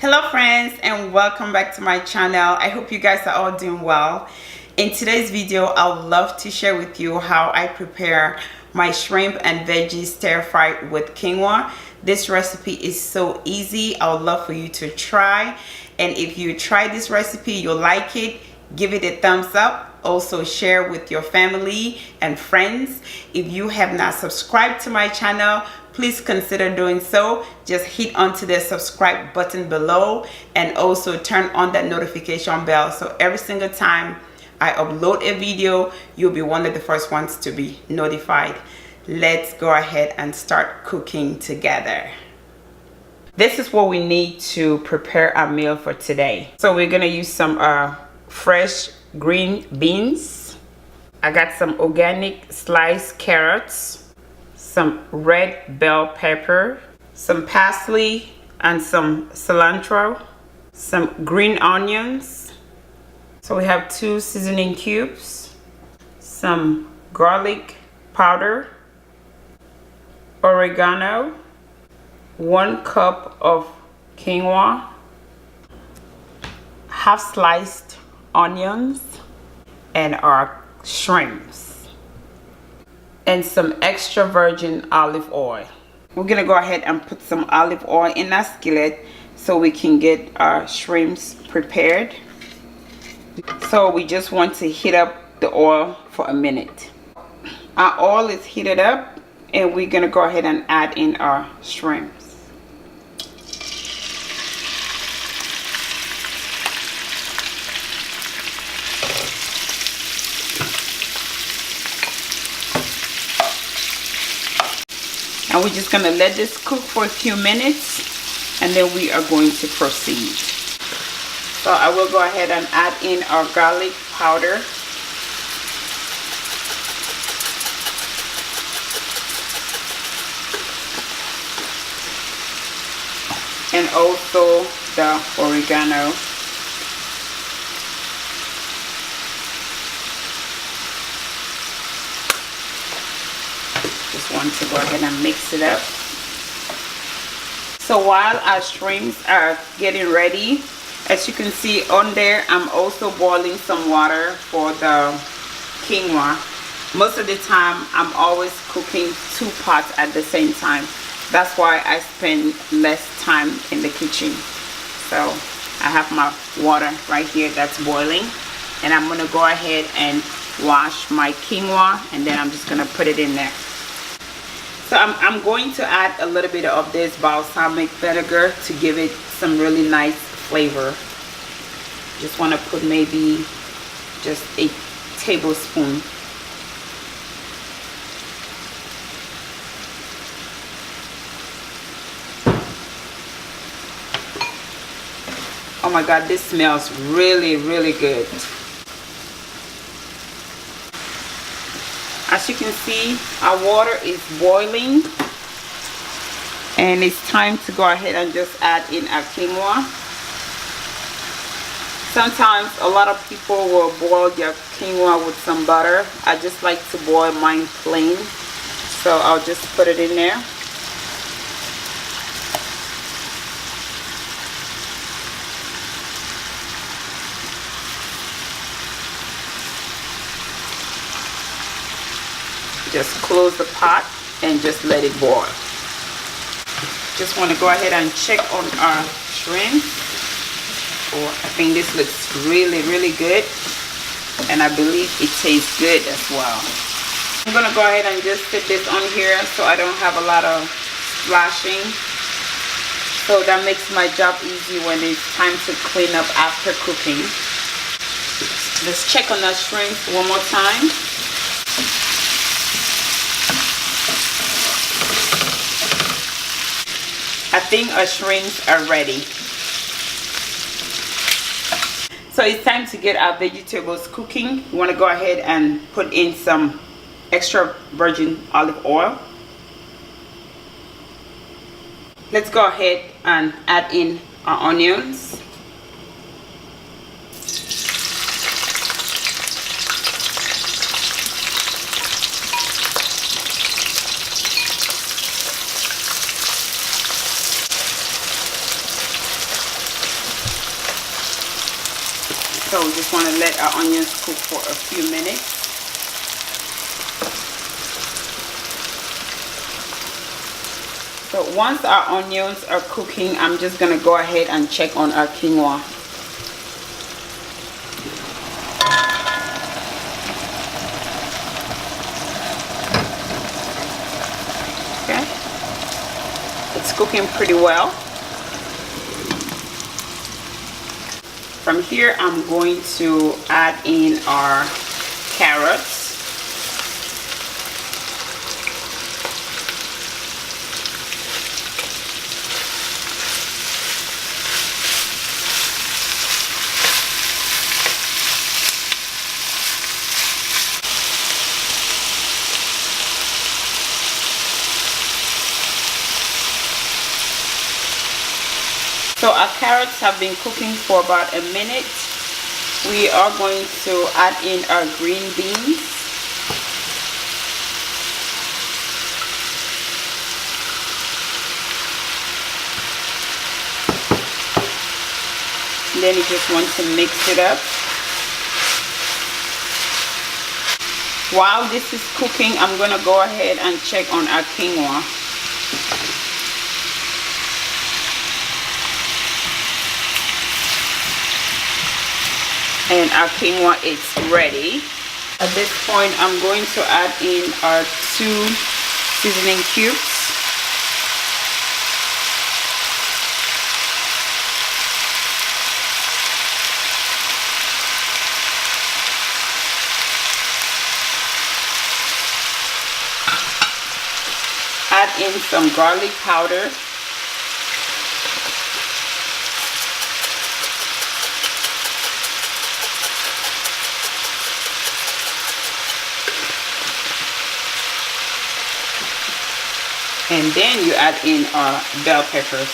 Hello friends, and welcome back to my channel. I hope you guys are all doing well. In today's video, I would love to share with you how I prepare my shrimp and veggie stir fry with quinoa. This recipe is so easy. I would love for you to try, and if you try this recipe, you'll like it, give it a thumbs up. Also share with your family and friends. If you have not subscribed to my channel, please consider doing so. Just hit onto the subscribe button below and also turn on that notification bell, so every single time I upload a video, you'll be one of the first ones to be notified. Let's go ahead and start cooking together. This is what we need to prepare our meal for today. So we're gonna use some fresh green beans. I got some organic sliced carrots, some red bell pepper, some parsley and some cilantro, some green onions. So we have 2 seasoning cubes, some garlic powder, oregano, 1 cup of quinoa, half sliced onions, and our shrimps, and some extra virgin olive oil. We're gonna go ahead and put some olive oil in our skillet so we can get our shrimps prepared. So we just want to heat up the oil for a minute. Our oil is heated up, and we're gonna go ahead and add in our shrimps. And we're just going to let this cook for a few minutes, and then we are going to proceed. So I will go ahead and add in our garlic powder. And also the oregano. Want to go ahead and mix it up. So while our shrimps are getting ready, as you can see on there, I'm also boiling some water for the quinoa. Most of the time I'm always cooking 2 pots at the same time. That's why I spend less time in the kitchen. So I have my water right here that's boiling, and I'm gonna go ahead and wash my quinoa, and then I'm just gonna put it in there. So I'm going to add a little bit of this balsamic vinegar to give it some really nice flavor. Just want to put maybe just a tablespoon. Oh my God, this smells really, really good. As you can see, our water is boiling, and it's time to go ahead and just add in our quinoa. Sometimes a lot of people will boil their quinoa with some butter. I just like to boil mine plain, so I'll just put it in there. Just close the pot and just let it boil. Just want to go ahead and check on our shrimp. Oh, I think this looks really, really good, and I believe it tastes good as well. I'm gonna go ahead and just put this on here so I don't have a lot of splashing. So that makes my job easy when it's time to clean up after cooking. Let's check on our shrimp one more time. I think our shrimps are ready. So it's time to get our vegetables cooking. We want to go ahead and put in some extra virgin olive oil. Let's go ahead and add in our onions. So we just want to let our onions cook for a few minutes. So once our onions are cooking, I'm just going to go ahead and check on our quinoa. Okay. It's cooking pretty well. From here, I'm going to add in our carrots. So our carrots have been cooking for about a minute. We are going to add in our green beans. And then you just want to mix it up. While this is cooking, I'm going to go ahead and check on our quinoa. And our quinoa is ready. At this point, I'm going to add in our 2 seasoning cubes. Add in some garlic powder. And then you add in our bell peppers.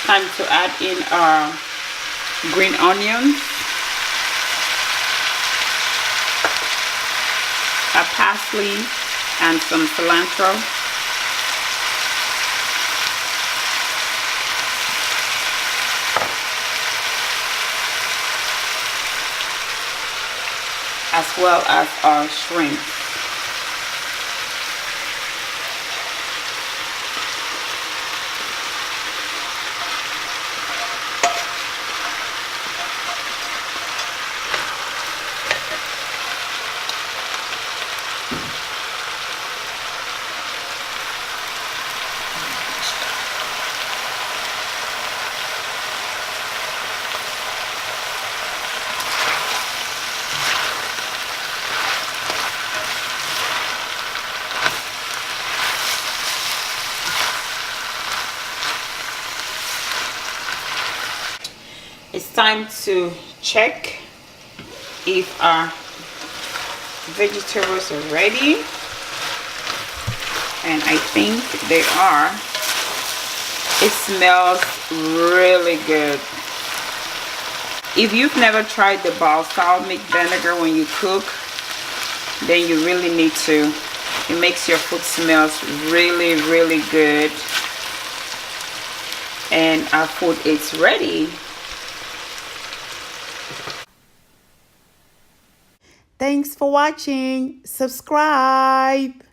Time to add in our green onions, our parsley, and some cilantro. As well as our shrimp. It's time to check if our vegetables are ready, and I think they are. It smells really good. If you've never tried the balsamic vinegar when you cook, then you really need to. It makes your food smells really, really good. And our food is ready. Thanks for watching. Subscribe.